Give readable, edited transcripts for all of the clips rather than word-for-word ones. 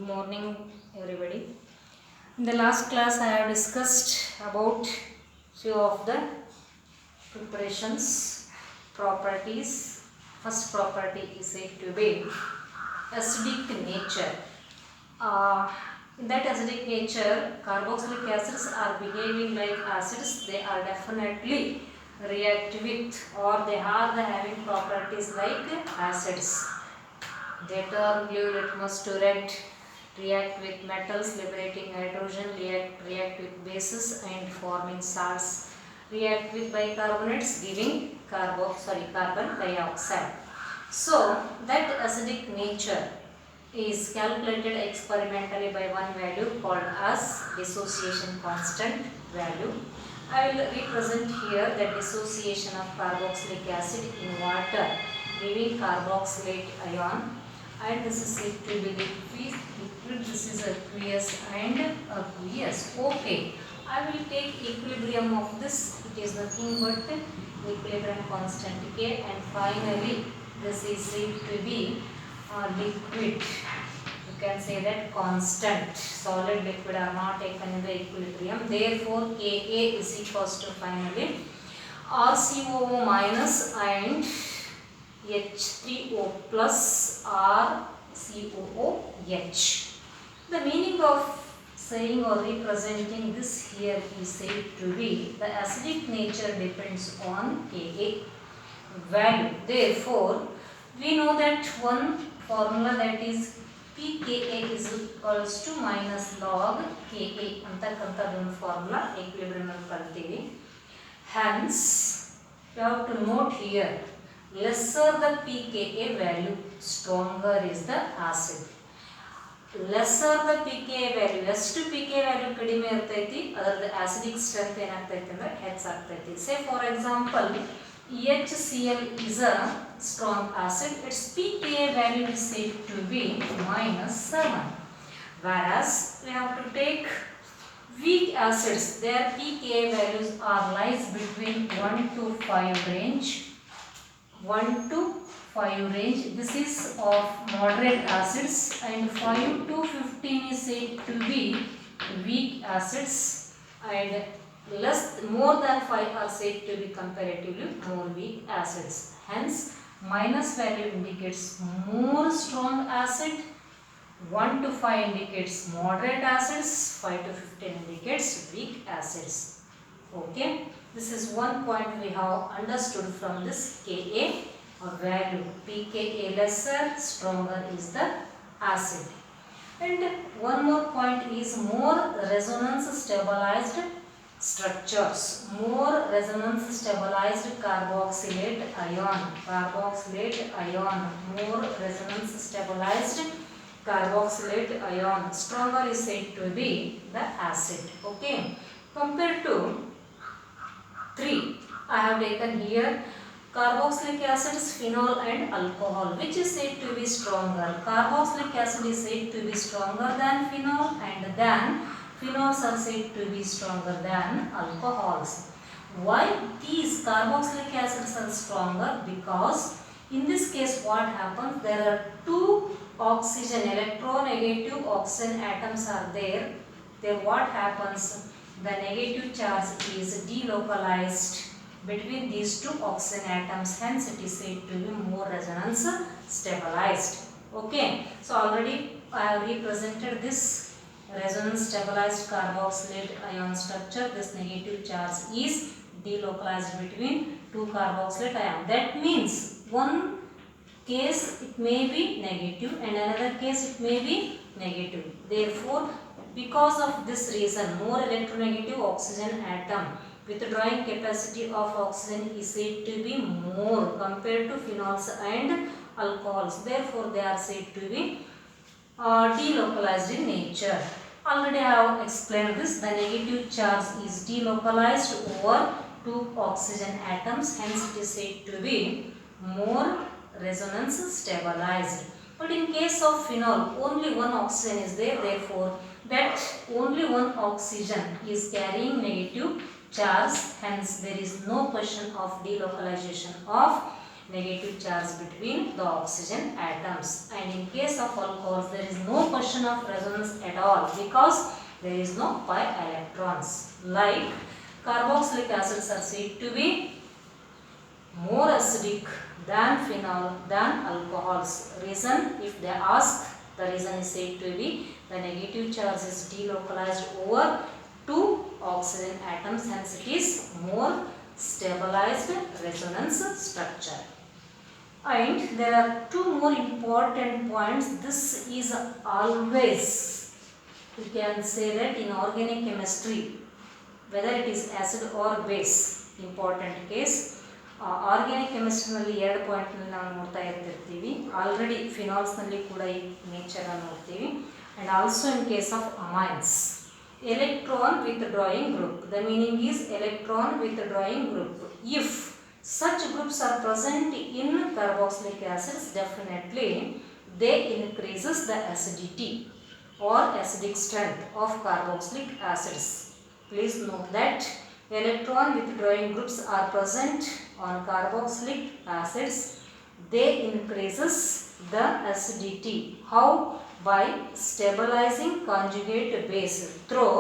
Good morning, everybody. In the last class, I have discussed about few of the preparations, properties. First property is said to be acidic nature. In that acidic nature, carboxylic acids are behaving like acids. They are definitely react with, or they are having properties like acids. They turn blue litmus to red, react with metals liberating hydrogen, react with bases and forming salts, react with bicarbonates giving carbon dioxide. So that acidic nature is calculated experimentally by one value called as dissociation constant value. I will represent here the dissociation of carboxylic acid in water giving carboxylate ion, and this is said to be liquid, this is aqueous and aqueous. Okay, I will take equilibrium of this, it is nothing but equilibrium constant K, and finally this is said to be liquid. You can say that constant. Solid, liquid are not taken in the equilibrium. Therefore, Ka is equals to finally RCOO minus and H3O plus RCOOH. The meaning of saying or representing this here is said to be the acidic nature depends on Ka value. Therefore, we know that one formula, that is pKa is equals to minus log Ka ಅಂತಕ್ಕಂಥದ್ದೊಂದು formula equilibrium ಅಲ್ಲಿ ಕಲ್ತೀವಿ. Hence, you have to note here, lesser the pKa value, stronger is the acid. Lesser the pKa value, ಎಷ್ಟು pKa value ಕಡಿಮೆ ಇರ್ತೈತಿ ಅದರ acidic strength ಏನಾಗ್ತೈತಿ ಅಂದ್ರೆ ಹೆಚ್ಚಾಗ್ತೈತಿ. Say for example, HCl is a strong acid, its pKa value is said to be -7. Whereas we have to take weak acids, their pKa values are lies between 1 to 5 range. 1 to 5 range. This is of moderate acids, and 5 to 15 is said to be weak acids, and more than 5 are said to be comparatively more weak acids. Hence, minus value indicates more strong acid, 1 to 5 indicates moderate acids, 5 to 15 indicates weak acids. Okay, this is one point we have understood from this Ka value. pKa lesser, stronger is the acid. And one more point is more resonance stabilized structures. More resonance stabilized carboxylate ion. More resonance stabilized carboxylate ion. Stronger is said to be the acid. Okay. Compared to 3, I have taken here carboxylic acids, phenol and alcohol. Which is said to be stronger? Carboxylic acid is said to be stronger than phenol, and then phenols are said to be stronger than alcohols. Why these carboxylic acids are stronger? Because in this case what happens, there are two oxygen, electronegative oxygen atoms are there. Then what happens? The negative charge is delocalized between these two oxygen atoms, hence it is said to be more resonance stabilized. Okay, so already I have represented this resonance stabilized carboxylate ion structure. This negative charge is delocalized between two carboxylate ion. That means one case it may be negative and another case it may be negative. Therefore, because of this reason, more electronegative oxygen atom withdrawing capacity of oxygen is said to be more compared to phenols and alcohols. Therefore, they are said to be delocalized in nature. Already I have explained this. The negative charge is delocalized over two oxygen atoms, hence it is said to be more resonance stabilized. But in case of phenol, only one oxygen is there, therefore that only one oxygen is carrying negative charge, hence there is no question of delocalization of negative charge between the oxygen atoms. And in case of alcohols, there is no question of resonance at all because there is no pi electrons. Like carboxylic acids are said to be more acidic than phenol than alcohols. Reason, if they ask, the reason is said to be the negative charge is delocalized over two oxygen atoms, hence it is more stabilized resonance structure. And there are two more important points. This is always, you can say that in organic chemistry, whether it is acid or base, important case. Organic chemistry ನಲ್ಲಿ ಎರಡು point ನಾವು ನೋಡ್ತಾ ಇರ್ತೀವಿ. Already phenols ನಲ್ಲಿ ಕೂಡ ಈ nature ಅನ್ನು ನೋಡ್ತೀವಿ. And also in case of amines, electron withdrawing group. The meaning is electron withdrawing group. If such groups are present in carboxylic acids, definitely they increases the acidity or acidic strength of carboxylic acids. Please note that electron withdrawing groups are present on carboxylic acids. They increases the acidity. How? By stabilizing conjugate base through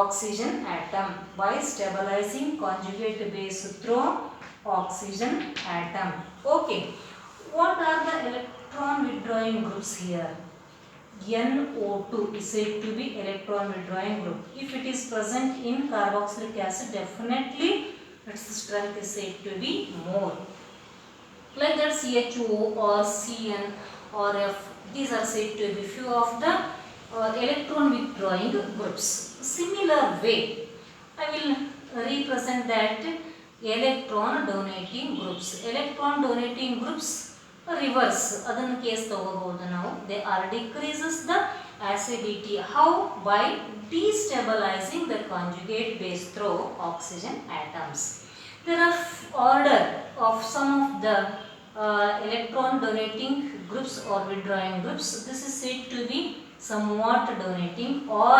oxygen atom. By stabilizing conjugate base through oxygen atom. Okay. What are the electron withdrawing groups here? NO2 is said to be electron withdrawing group. If it is present in carboxylic acid, definitely its strength is said to be more. Like that CHO or CN or F, these are said to be few of the electron withdrawing groups. Similar way, I will represent that electron donating groups. Electron donating groups reverse, ಅದನ್ನು case ತಗೋಬಹುದು ನಾವು. They are decreases the acidity. How? By destabilizing the conjugate base through oxygen atoms. There are order of some of the electron donating groups or withdrawing groups. This is said to be somewhat donating, or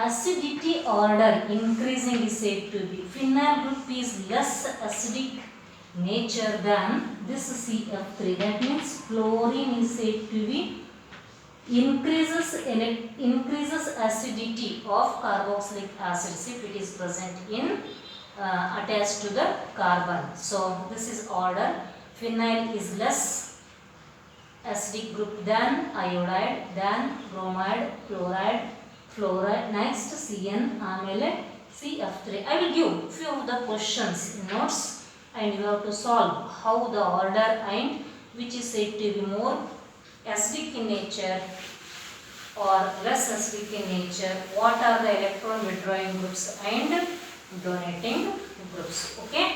acidity order increasing is said to be. Phenyl group is less acidic nature than this CF3. That means fluorine is said to be increases acidity of carboxylic acids if it is present in attached to the carbon. So this is order. Phenyl is less acidic group than iodide, than bromide, chloride, fluoride. Next CN, amele CF3. I will give few of the questions in notes, and you have to solve how the order and which is said to be more acidic in nature or less acidic in nature. What are the electron withdrawing groups and donating groups? Okay.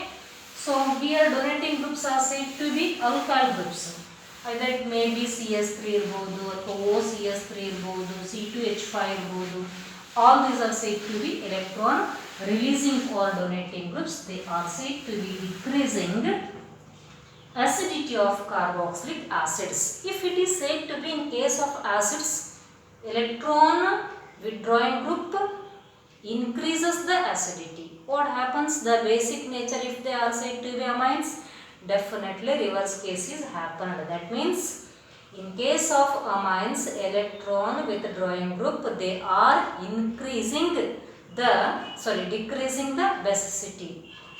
So here donating groups are said to be alkyl groups. Either it may be CS3 irbodu or OCS3 irbodu, C2H5 irbodu. All these are said to be electron releasing or donating groups. They are said to be decreasing acidity of carboxylic acids. If it is said to be in case of acids, electron withdrawing group increases the acidity. What happens? The basic nature, if they are said to be amines, definitely reverse cases happened. That means in case of amines, electron withdrawing group, they are decreasing the basicity.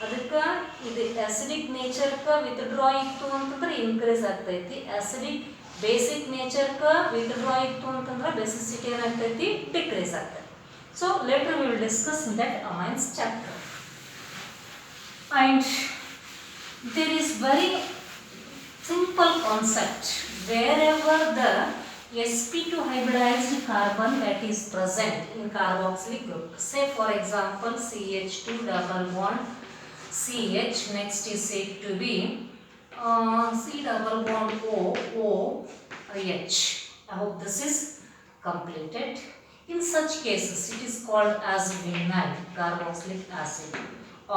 ಅದಕ್ಕೆ ಇದು acidic nature ಕ withdraw ಇತ್ತು ಅಂತಂದ್ರೆ increase ಆಗ್ತೈತಿ. acidic basic nature ಕ withdraw ಇತ್ತು ಅಂತಂದ್ರೆ basicity ಏನಾಗ್ತೈತಿ decrease ಆಗ್ತೈತಿ. So later we will discuss in that amines chapter. And there is very simple concept. Wherever the sp2 hybridized carbon that is present in carboxylic group, say for example CH2 double bond CH, next is said to be C double bond OH. I hope this is completed. In such cases, it is called as vinyl carboxylic acid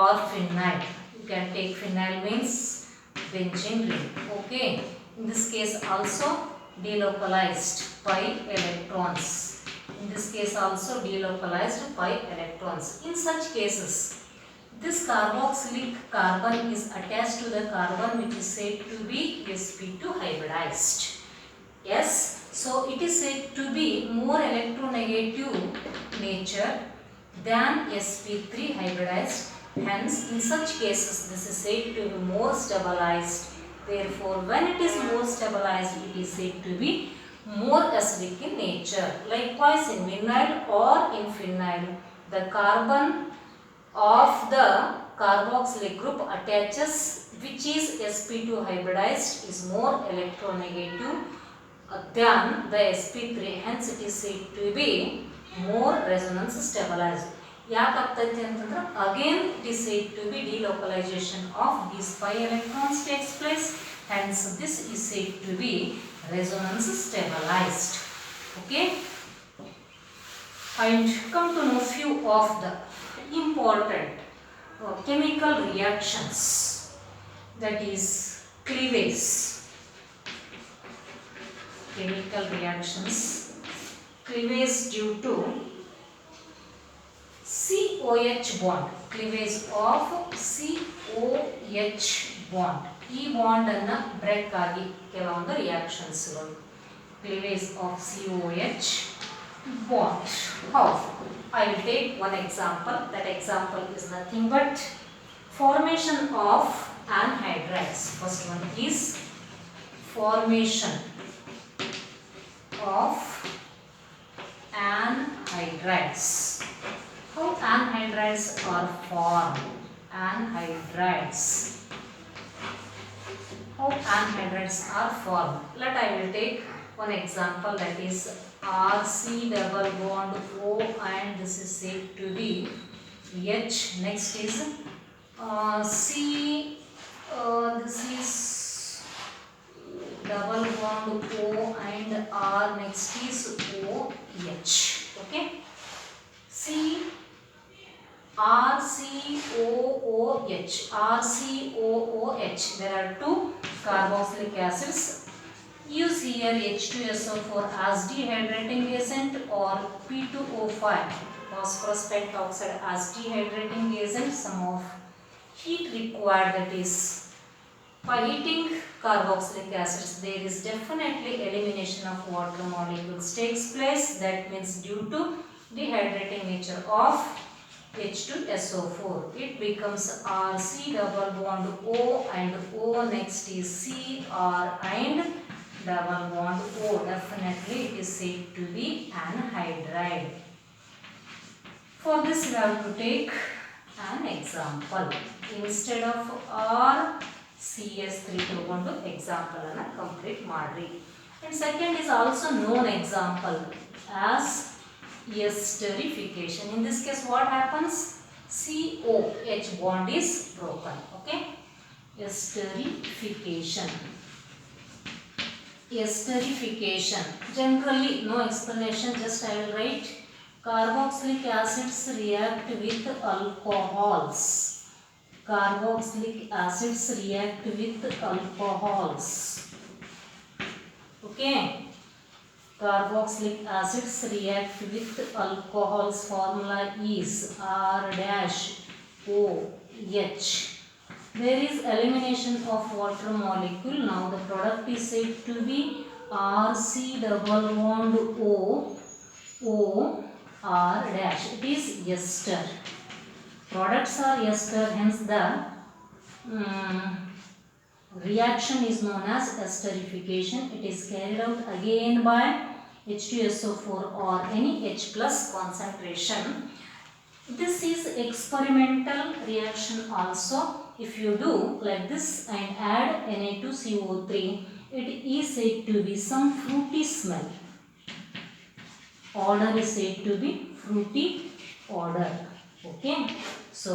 or phenyl. You can take phenyl means benzene ring. Okay. In this case also delocalized pi electrons. In this case also delocalized pi electrons. In such cases, This carboxylic carbon is attached to the carbon which is said to be sp2 hybridized. Yes, so it is said to be more electronegative nature than sp3 hybridized. Hence, in such cases, this is said to be more stabilized. Therefore, when it is more stabilized, it is said to be more acidic in nature. Likewise, in vinyl or in phenyl, the carbon of the carboxylic group attaches, which is sp2 hybridized, is more electronegative than the sp3. Hence, it is said to be more resonance stabilized. ಯಾಕಾಗ್ತೈತೆ ಅಂತಂದ್ರೆ again it is said to be delocalization of these pi electrons takes place. Hence, this is said to be resonance stabilized. Okay. And come to know few of the important chemical reactions, that is cleavage. Chemical reactions, cleavage due to COH bond, cleavage of COH bond. ಈ bond ಅನ್ನ break ಆಗಿ ಕೆಲವೊಂದು reactions ಗಳು. Cleavage of COH bond. How? I will take one example. That example is nothing but formation of anhydrides. First one is formation of anhydrides. How anhydrides are formed? Anhydrides. How anhydrides are formed? I will take one example, that is RC double bond O, and this is said to be H. Next is C. This is double bond O and R. Next is OH. Okay. C. RCOOH. RCOOH. There are two carboxylic acids. Use here H2SO4 as dehydrating agent or P2O5 phosphorus pentoxide as dehydrating agent. Some of heat required, that is by heating carboxylic acids there is definitely elimination of water molecules takes place. That means due to dehydrating nature of H2SO4, it becomes RC double bond O and O. Next is CR and double bond O. Definitely it is said to be anhydride. For this we have to take an example. Instead of R, CS3 ತಗೊಂಡು example ಅನ್ನು complete ಮಾಡ್ರಿ. And second is also known example as esterification. In this case what happens? COH bond is broken. Okay. Esterification. Esterification. Generally no explanation, just I will write carboxylic acids react with alcohols. Carboxylic acids react with alcohols. Okay. Carboxylic acids react with alcohols. Formula is R-OH. There is elimination of water molecule. Now the product is said to be RC double bond O, O, R dash. It is ester. Products are ester, hence the reaction is known as esterification. It is carried out again by H2SO4 or any H plus concentration. This is experimental reaction also. If you do like this and add Na2CO3, it is said to be some fruity smell. Odor is said to be fruity odor. Okay. So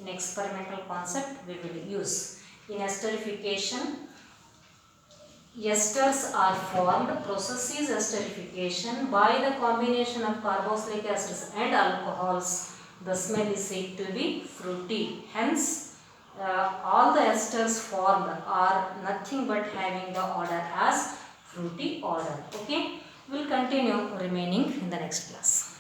in experimental concept we will use. In esterification, esters are formed. Process is esterification by the combination of carboxylic acids and alcohols. The smell is said to be fruity. Hence, all the esters formed are nothing but having the odor as fruity odor. Okay, we'll continue remaining in the next class.